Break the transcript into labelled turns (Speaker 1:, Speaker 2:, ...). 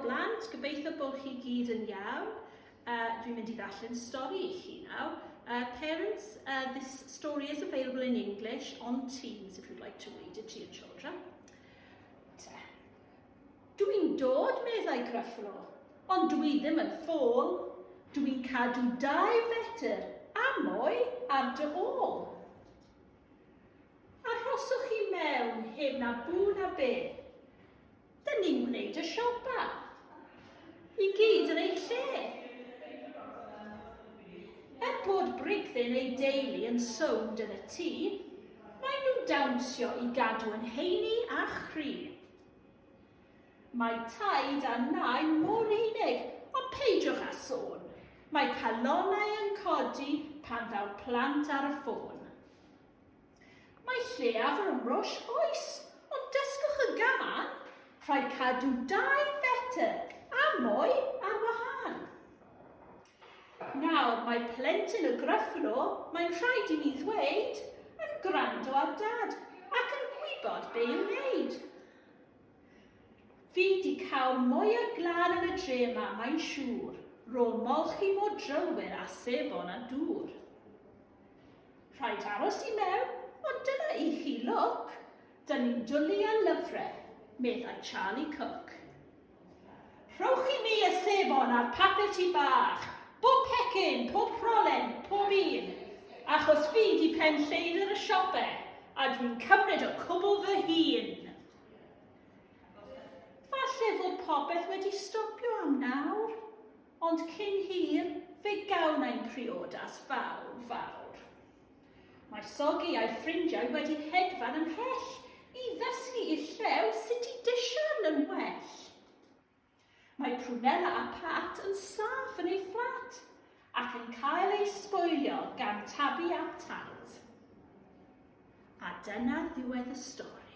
Speaker 1: plant, gobeithio bod chi gyd yn iawn. Dwi'n mynd I ddarllen stori I chi nawr. Parents, this story is available in English on Teams if you'd like to read it to your children. Dwi'n dod, meddai Gruffalo, ond dwi ddim yn ffôl. Dwi'n cadw 2 fetr a mwy ar dy ôl. Arhoswch chi mewn heb na bw na be. Dyn ni'n gwneud y siopa. I gyd yn ei lle. Bod Brigdyn ei deulu yn sownd yn y tŷ, mae nhw'n dawnsio I gadw yn heini a chri. Mae taid a nain mor unig, ond peidiwch â sôn. Mae calonau yn codi pan ddaw plant ar y ffôn. Mae lleiaf yn rwys oes, ond dysgwch y gan, rhaid cadw 2 fetr a mwy ar wahân. Nawr, mae plentyn y Gruffalo, mae'n rhaid I mi ddweud, yn gwrando ar dad ac yn gwybod be i'w wneud. Fi 'di cael mwy o glân yn y dre yma, mae'n siŵr, rôl molchi mo drylwyr a sebon a dŵr. Rhaid aros I mewn, ond dyna I chi lwc, dyn ni'n dwlu a lyfrau, meddai Charlie Cook. Rhowch I mi y sebon a'r papur tŷ bach, bob pecyn, pob prolen, pob un, achos fi 'di pen lleidyr y siopau, a dwi'n cymryd o cwbl fy hun. Falle fod popeth wedi stopio am nawr, ond cyn hir fe gawn ein priodas fawr, fawr. Mae Sogi a'i ffrindiau wedi hedfan yn hell I ddysgu i'r llew sut I dision yn well. Mae Prunella a Pat yn saff yn ei fflat ac yn cael ei sboilio gan tabu a tant. A dyna ddiwedd y stori.